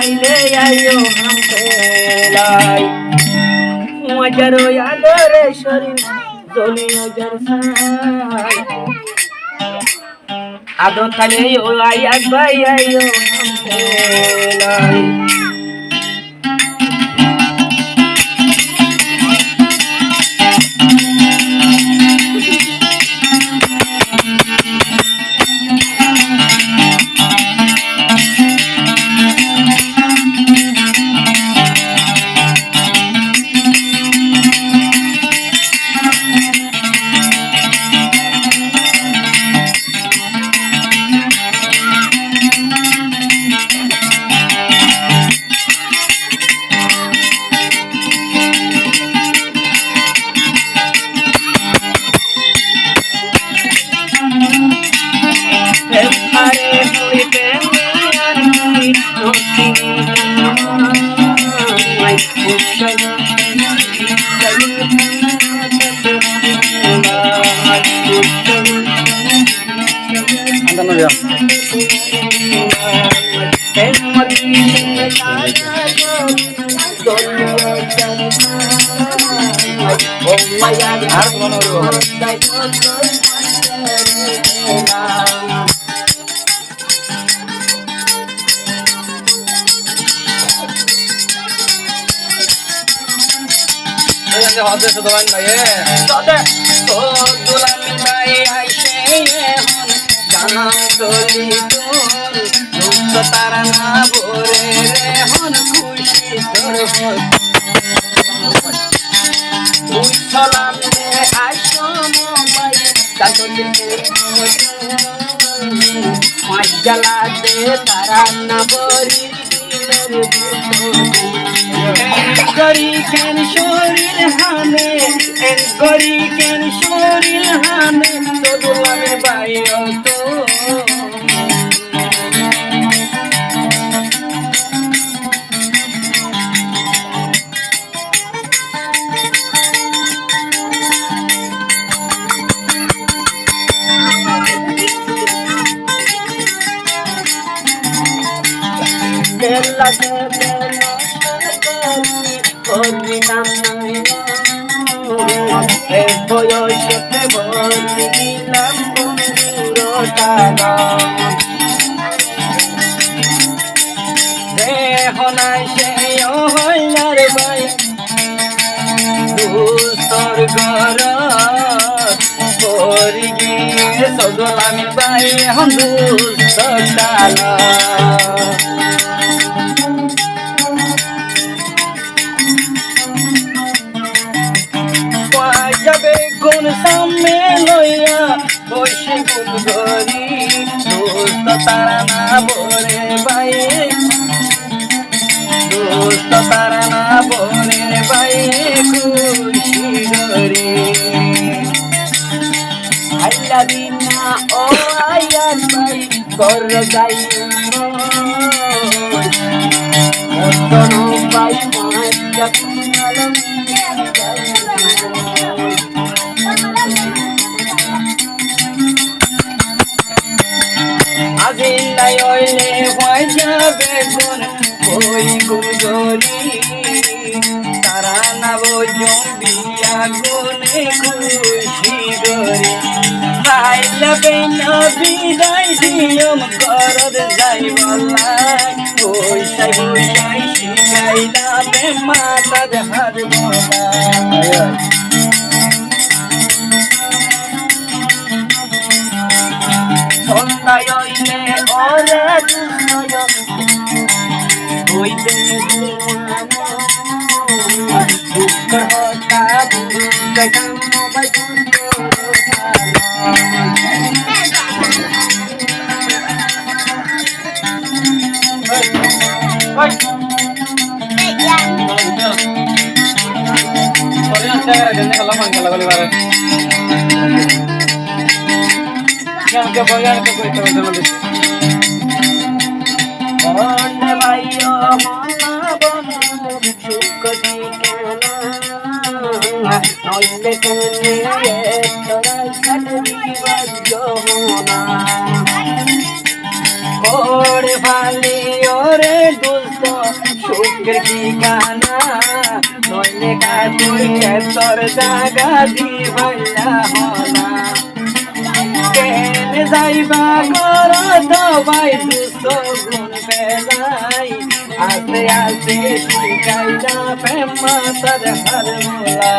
আইলে আইও হামলাই মজার আদরে শরীর জলি মজার সাই আদর তালে ও আয়াত ভাই আইও হামলাই তারা না ভরে রে হন খুশি তোর সালামে আসো মোবাইল কাজলে মজ্জালা দে তারা না ভরি করি কেন শরীর হামে করি কেন শরীর হামে তো দুলামে বাইও তো বয়সে বলি দিলাম দেহনাই সে হইলার ভাই দুস্তর ঘর পরি গিয়ে সদলামি ভাই হন দুস্তর ডালা যাবে কোন সামনে লইয়া বসে কোন ধরি দোস্ত তারা না বলে ভাই দোস্ত তারা না বলে ভাই খুশি ধরি আল্লাহ বিনা ও আয়াত ভাই কর যাই মতন ভাই মাঝা কুমালম আজিল্লাই হইলে হয়ে যাবে কোন ওই গুজরি তারা না বোঝম বিয়া গুনে খুশি গরি আইলাবে না বিদায় দিয়ম করদ যাই বলাই ওইসাই ওইসাই শিখাইলা বে মাতা হার বলাই সন্ধ্যায় হইলে ওরে দুঃখয় হইতে দুঃখ হতা que apoyar que cuesta bastante. Onde vai o mama bono chukati kana noile kane tora kadri vajona ore vali ore dust তো সুখের ঠিকানা নইলে কাটুরিয়ে তোর জাগা দিবাইলা হনা কেনে যাইবা কর সবাই দুষ্ট গুণ বেলাই আস্তে আস্তে শিখাইলা প্রেম মাতার হার মোলা